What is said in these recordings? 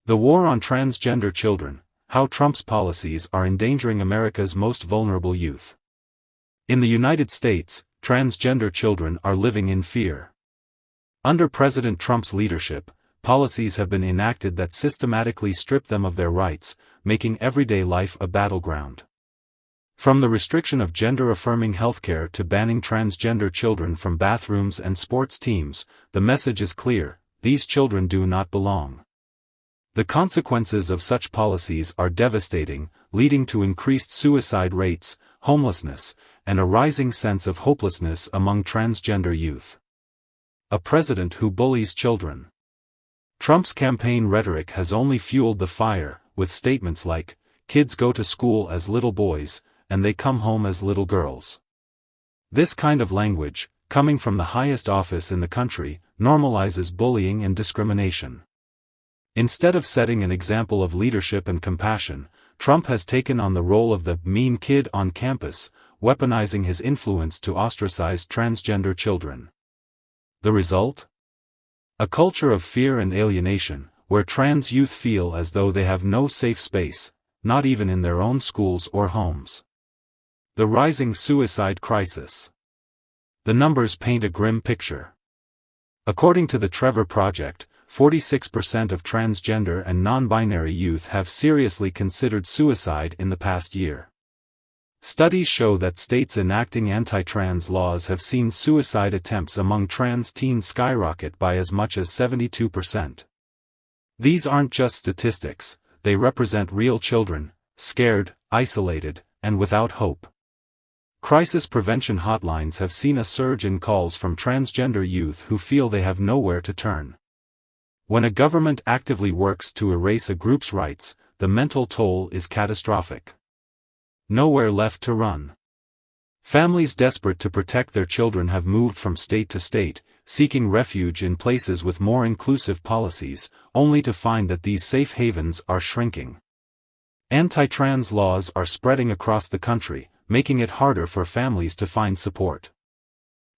The war on transgender children, how Trump's policies are endangering America's most vulnerable youth. In the United States, transgender children are living in fear. Under President Trump's leadership, policies have been enacted that systematically strip them of their rights, making everyday life a battleground. From the restriction of gender-affirming healthcare to banning transgender children from bathrooms and sports teams, the message is clear: these children do not belong. The consequences of such policies are devastating, leading to increased suicide rates, homelessness, and a rising sense of hopelessness among transgender youth. A president who bullies children. Trump's campaign rhetoric has only fueled the fire, with statements like, "Kids go to school as little boys, and they come home as little girls." This kind of language, coming from the highest office in the country, normalizes bullying and discrimination. Instead of setting an example of leadership and compassion, Trump has taken on the role of the mean kid on campus, weaponizing his influence to ostracize transgender children. The result? A culture of fear and alienation, where trans youth feel as though they have no safe space, not even in their own schools or homes. The rising suicide crisis. The numbers paint a grim picture. According to the Trevor Project, 46% of transgender and non-binary youth have seriously considered suicide in the past year. Studies show that states enacting anti-trans laws have seen suicide attempts among trans teens skyrocket by as much as 72%. These aren't just statistics, they represent real children, scared, isolated, and without hope. Crisis prevention hotlines have seen a surge in calls from transgender youth who feel they have nowhere to turn. When a government actively works to erase a group's rights, the mental toll is catastrophic. Nowhere left to run. Families desperate to protect their children have moved from state to state, seeking refuge in places with more inclusive policies, only to find that these safe havens are shrinking. Anti-trans laws are spreading across the country, making it harder for families to find support.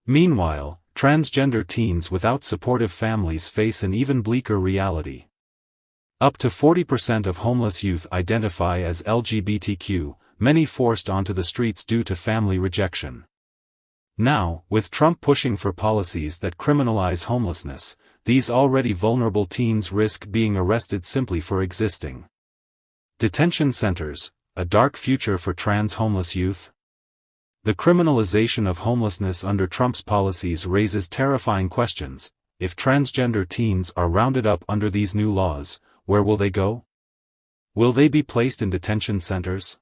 Meanwhile, transgender teens without supportive families face an even bleaker reality. Up to 40% of homeless youth identify as LGBTQ, many forced onto the streets due to family rejection. Now, with Trump pushing for policies that criminalize homelessness, these already vulnerable teens risk being arrested simply for existing. Detention centers, a dark future for trans homeless youth? The criminalization of homelessness under Trump's policies raises terrifying questions. If transgender teens are rounded up under these new laws, where will they go? Will they be placed in detention centers?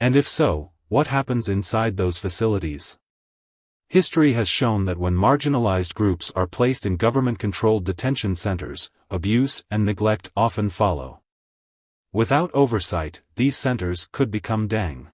And if so, what happens inside those facilities? History has shown that when marginalized groups are placed in government-controlled detention centers, abuse and neglect often follow. Without oversight, these centers could become dang.